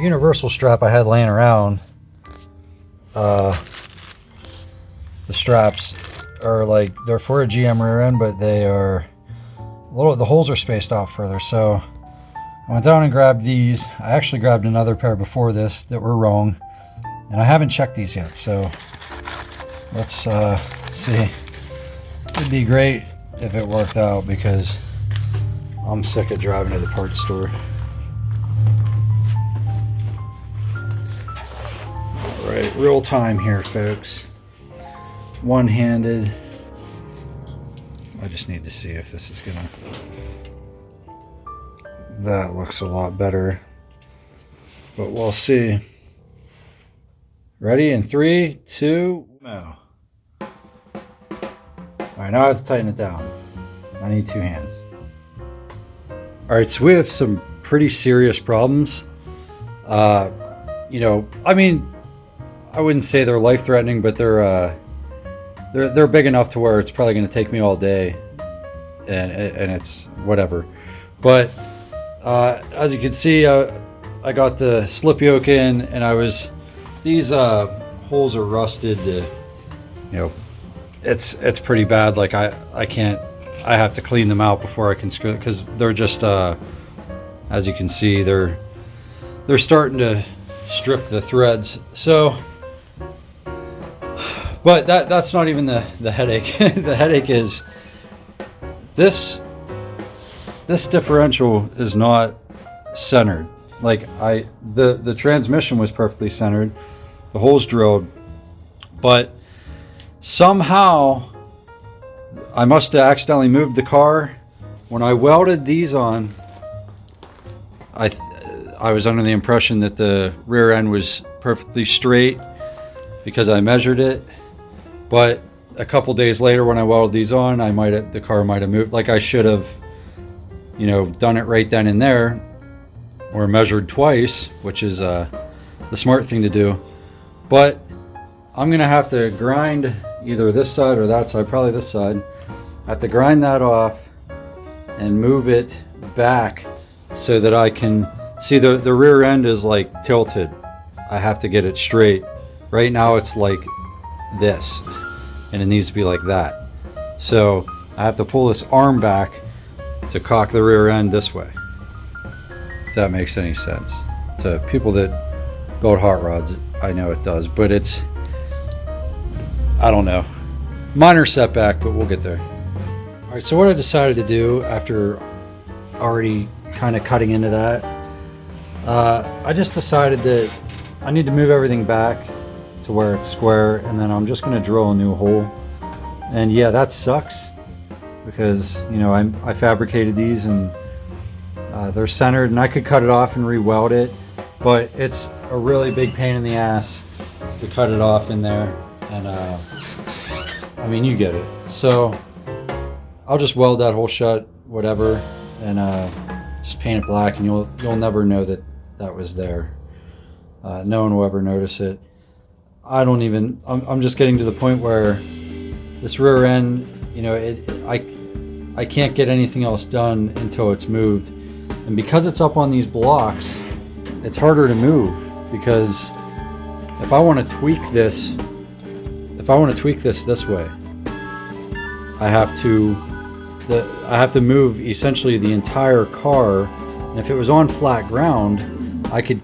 universal strap I had laying around, the straps are like, they're for a GM rear end, but they are the holes are spaced out further. So I went down and grabbed these. I actually grabbed another pair before this that were wrong, and I haven't checked these yet. So let's see. It'd be great if it worked out, because I'm sick of driving to the parts store. All right, real time here, folks. One-handed. I just need to see if this is gonna... That looks a lot better, but we'll see. Ready in 3, 2, no. All right, now I have to tighten it down. I need 2 hands. All right, so we have some pretty serious problems. You know, I mean, I wouldn't say they're life-threatening, but they're big enough to where it's probably going to take me all day, and it's whatever. But as you can see, I got the slip yoke in, and these holes are rusted. You know, it's pretty bad. Like I have to clean them out before I can screw it, because they're just as you can see, they're starting to strip the threads. So, but that's not even the headache. The headache is this differential is not centered. Like the transmission was perfectly centered, the holes drilled, but somehow I must have accidentally moved the car. When I welded these on, I was under the impression that the rear end was perfectly straight because I measured it, but a couple days later when I welded these on, the car might have moved. Like I should have, you know, done it right then and there, or measured twice, which is the smart thing to do. But I'm gonna have to grind either this side or that side, probably this side. I have to grind that off and move it back so that I can see the rear end is like tilted. I have to get it straight. Right now it's like this, and it needs to be like that. So I have to pull this arm back to cock the rear end this way. If that makes any sense. To people that build hot rods, I know it does, but it's, I don't know. Minor setback, but we'll get there. All right, so what I decided to do after already kind of cutting into that, I just decided that I need to move everything back to where it's square, and then I'm just going to drill a new hole. And yeah, that sucks, because you know I fabricated these, and they're centered, and I could cut it off and re-weld it, but it's a really big pain in the ass to cut it off in there, and I mean, you get it. So I'll just weld that hole shut, whatever, and just paint it black, and you'll never know that was there. No one will ever notice it. I'm just getting to the point where this rear end, you know, I can't get anything else done until it's moved. And because it's up on these blocks, it's harder to move, because if I want to tweak this this way, I have to move essentially the entire car. And if it was on flat ground, I could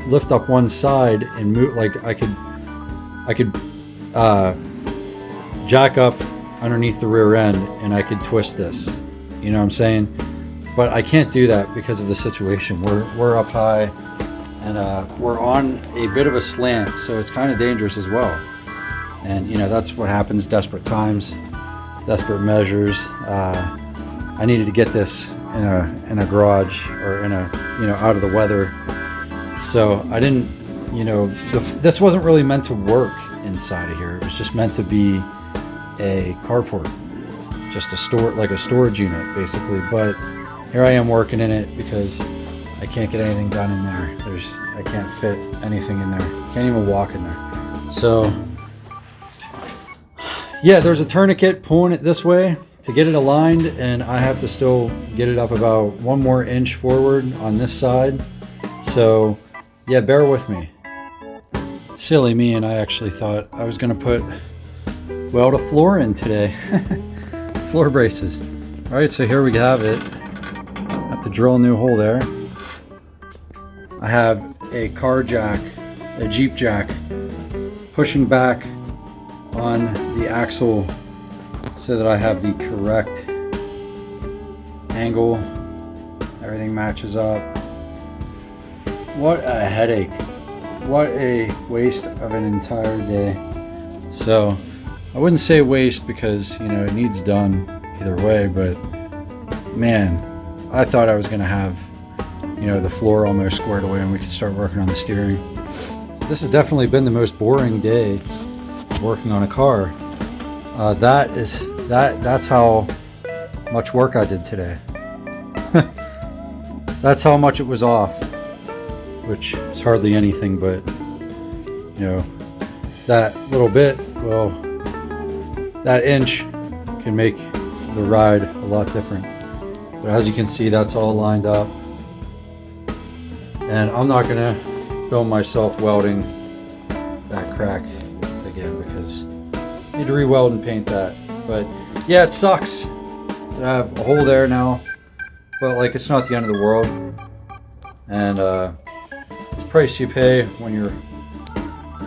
lift up one side and move, like I could jack up underneath the rear end, and I could twist this, you know what I'm saying? But I can't do that because of the situation. We're up high, and we're on a bit of a slant, so it's kind of dangerous as well. And you know, that's what happens, desperate times, desperate measures. I needed to get this in a garage, or in a, you know, out of the weather. So I didn't, you know, this wasn't really meant to work inside of here. It was just meant to be a carport, just a storage unit basically. But here I am working in it because I can't get anything done in there. I can't fit anything in there. Can't even walk in there. So yeah, there's a tourniquet pulling it this way to get it aligned, and I have to still get it up about 1 more inch forward on this side. So yeah, bear with me. Silly me, and I actually thought I was gonna put weld a floor in today. Floor braces. All right, so here we have it. I have to drill a new hole there. I have a car jack, a Jeep jack, pushing back on the axle so that I have the correct angle. Everything matches up. What a headache. What a waste of an entire day. So I wouldn't say waste because, you know, it needs done either way, but man, I thought I was gonna have, you know, the floor almost squared away and we could start working on the steering. This has definitely been the most boring day working on a car. That's how much work I did today. That's how much it was off, which is hardly anything, but you know, that little bit, well, that inch can make the ride a lot different. But as you can see, that's all lined up, and I'm not gonna film myself welding that crack again because I need to re-weld and paint that. But yeah, it sucks to have a hole there now, but like, it's not the end of the world. And it's the price you pay when you're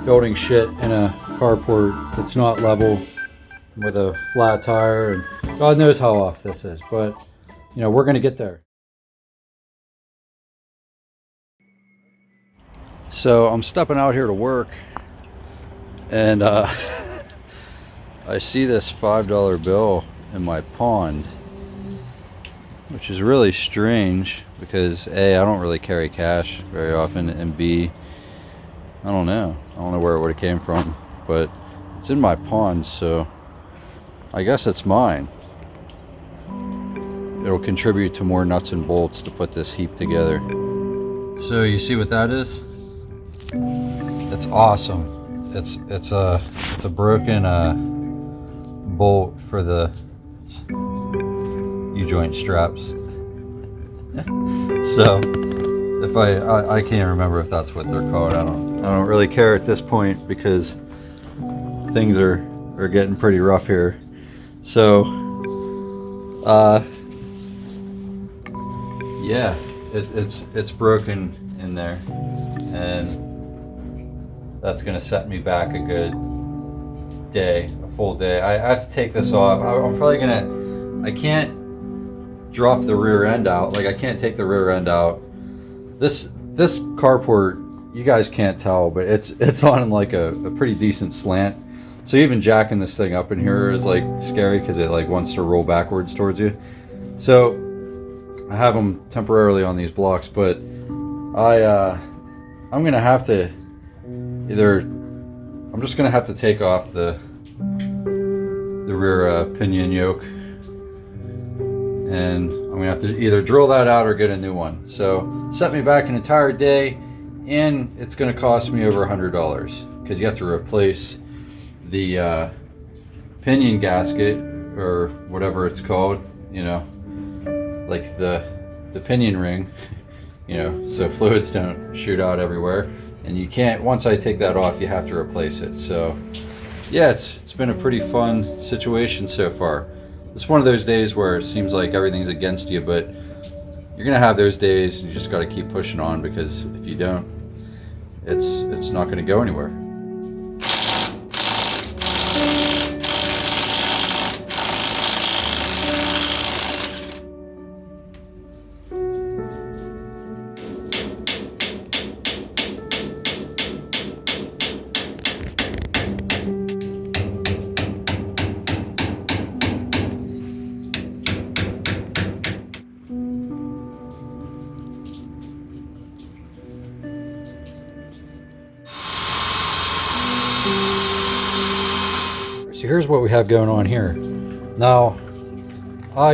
building shit in a carport that's not level with a flat tire, and God knows how off this is, but you know, we're gonna get there. So I'm stepping out here to work, and I see this $5 bill in my pond, which is really strange because A, I don't really carry cash very often, and B, I don't know where it would have came from, but it's in my pond, so I guess it's mine. It'll contribute to more nuts and bolts to put this heap together. So you see what that is? It's awesome. It's a broken bolt for the U-joint straps. So if I can't remember if that's what they're called. I don't really care at this point because things are getting pretty rough here. So yeah, it's broken in there, and that's gonna set me back a good day, a full day. I have to take this off. I'm probably gonna, I can't drop the rear end out. Like, I can't take the rear end out. This carport, you guys can't tell, but it's on like a pretty decent slant. So even jacking this thing up in here is like scary because it like wants to roll backwards towards you. So I have them temporarily on these blocks, but I'm gonna have to I'm just gonna have to take off the rear pinion yoke, and I'm gonna have to either drill that out or get a new one. So set me back an entire day, and it's gonna cost me over $100 because you have to replace the pinion gasket or whatever it's called, you know, like the pinion ring, you know, so fluids don't shoot out everywhere. And you can't, once I take that off, you have to replace it. So yeah, it's been a pretty fun situation so far. It's one of those days where it seems like everything's against you, but you're gonna have those days, and you just gotta keep pushing on, because if you don't, it's not gonna go anywhere. So here's what we have going on here. Now, I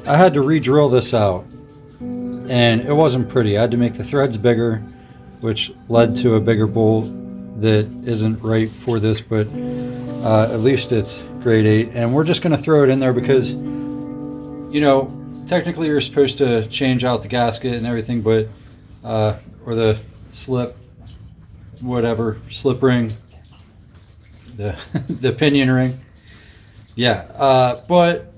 had to re-drill this out, and it wasn't pretty. I had to make the threads bigger, which led to a bigger bolt that isn't right for this, but at least it's grade 8, and we're just going to throw it in there because you know, technically you're supposed to change out the gasket and everything, but or the slip ring, the the pinion ring. Yeah, but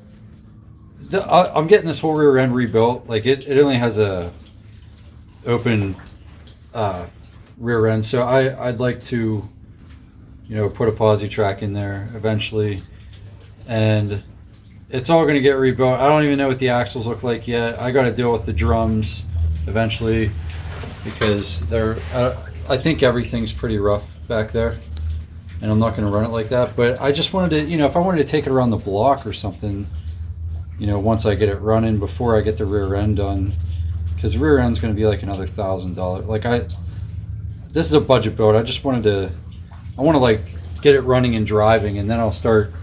I'm getting this whole rear end rebuilt. Like it only has a open rear end, so I'd like to, you know, put a posi track in there eventually, and it's all going to get rebuilt. I don't even know what the axles look like yet. I got to deal with the drums eventually because they're I think everything's pretty rough back there, and I'm not going to run it like that. But I just wanted to, you know, if I wanted to take it around the block or something, you know, once I get it running before I get the rear end done, because the rear end's going to be like another $1,000. Like this is a budget build. I just wanted to, I want to like get it running and driving, and then I'll start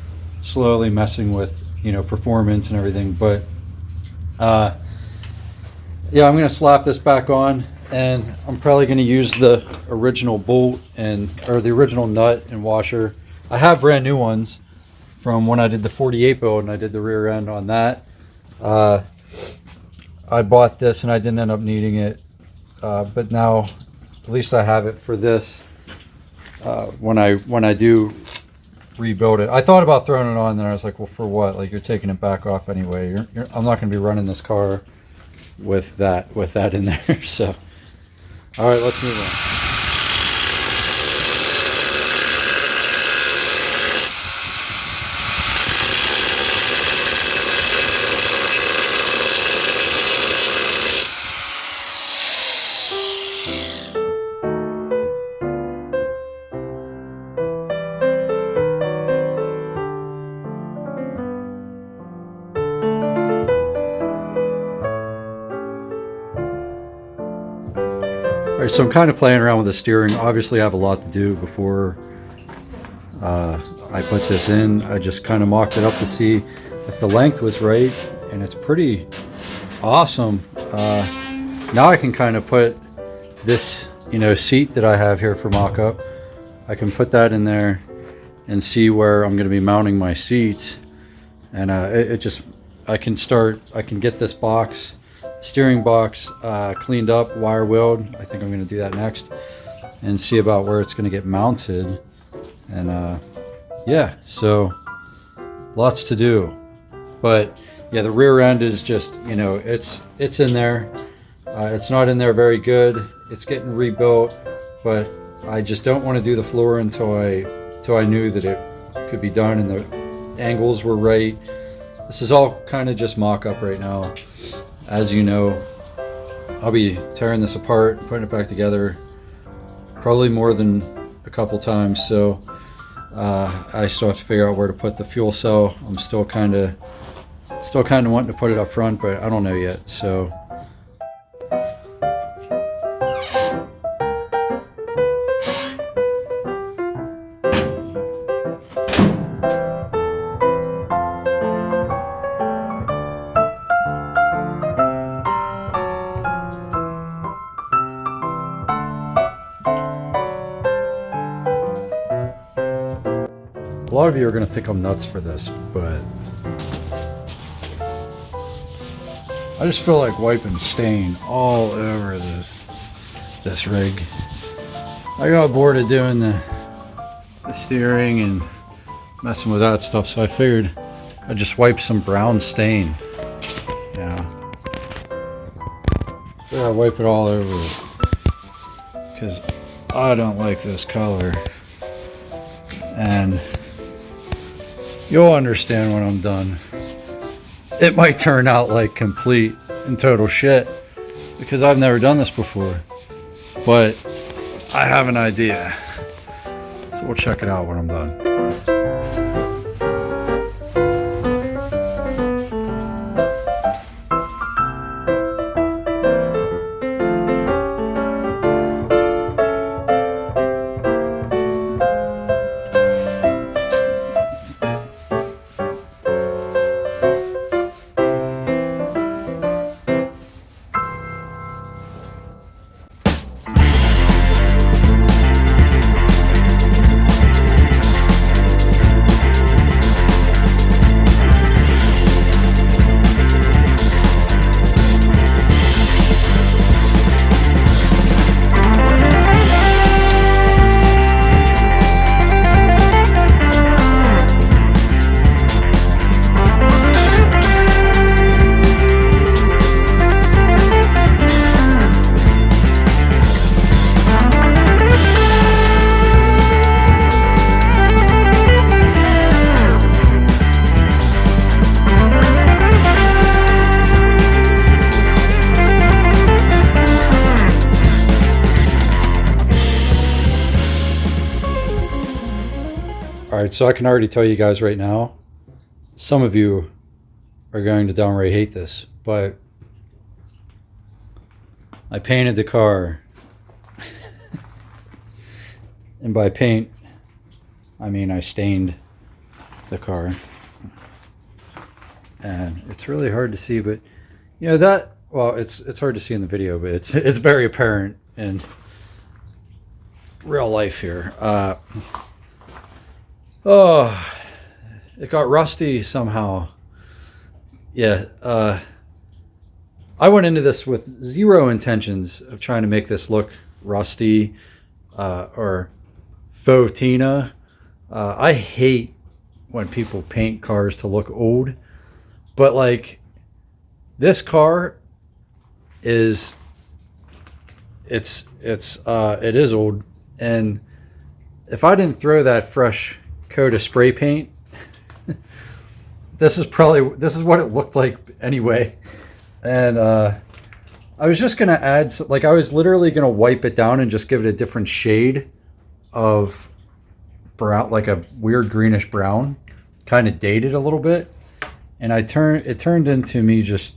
slowly messing with, you know, performance and everything. But yeah, I'm going to slap this back on, and I'm probably going to use the original bolt or the original nut and washer. I have brand new ones from when I did the 48 build and I did the rear end on that. I bought this and I didn't end up needing it, but now at least I have it for this when I do rebuild it. I thought about throwing it on, then I was like, well, for what? Like, you're taking it back off anyway. I'm not going to be running this car with that in there. So all right, let's move on. All right, so I'm kind of playing around with the steering. Obviously I have a lot to do before I put this in. I just kind of mocked it up to see if the length was right, and it's pretty awesome. Now I can kind of put this, you know, seat that I have here for mock-up, I can put that in there and see where I'm going to be mounting my seats, and I can get this steering box cleaned up, wire wheeled. I think I'm going to do that next and see about where it's going to get mounted. And yeah, so lots to do. But yeah, the rear end is just, you know, it's in there. It's not in there very good. It's getting rebuilt, but I just don't want to do the floor until I knew that it could be done and the angles were right. This is all kind of just mock-up right now. As you know, I'll be tearing this apart, putting it back together probably more than a couple times. So I still have to figure out where to put the fuel cell. I'm still kind of wanting to put it up front, but I don't know yet. So a lot of you are going to think I'm nuts for this, but I just feel like wiping stain all over this rig. I got bored of doing the steering and messing with that stuff, so I figured I'd just wipe some brown stain. Yeah, I wipe it all over because I don't like this color, and you'll understand when I'm done. It might turn out like complete and total shit because I've never done this before, but I have an idea. So we'll check it out when I'm done. All right, so I can already tell you guys right now, some of you are going to downright hate this, but I painted the car. And by paint, I mean I stained the car. And it's really hard to see, but you know that, well, it's hard to see in the video, but it's very apparent in real life here. Oh, it got rusty somehow. Yeah, I went into this with zero intentions of trying to make this look rusty or Fauxtina. I hate when people paint cars to look old, but like this car is, it is old, and if I didn't throw that fresh coat of spray paint, this is what it looked like anyway. And I was just gonna add, like, I was literally gonna wipe it down and just give it a different shade of brown, like a weird greenish brown, kind of dated a little bit. And it turned into me just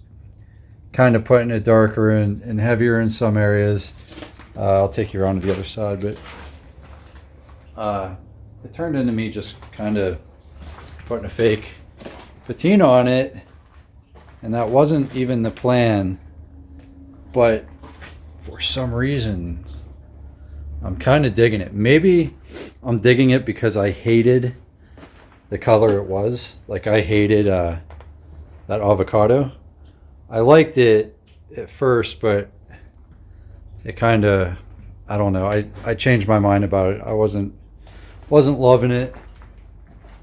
kind of putting it darker and heavier in some areas. I'll take you around to the other side, but it turned into me just kind of putting a fake patina on it, and that wasn't even the plan. But for some reason, I'm kind of digging it. Maybe I'm digging it because I hated the color it was. Like, I hated that avocado. I liked it at first, but it kind of, I don't know. I changed my mind about it. I wasn't loving it.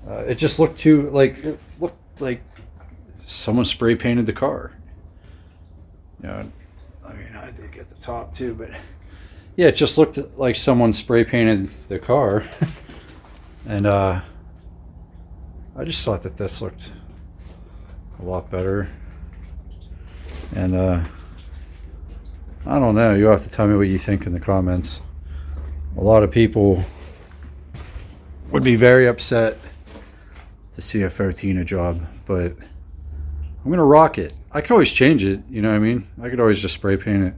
It just looked too, like, it looked like someone spray painted the car. You know, I mean, I did get the top too, but yeah, it just looked like someone spray painted the car. And I just thought that this looked a lot better. And I don't know, you have to tell me what you think in the comments. A lot of people would be very upset to see a Fotina job, but I'm gonna rock it. I could always change it, you know what I mean? I could always just spray paint it.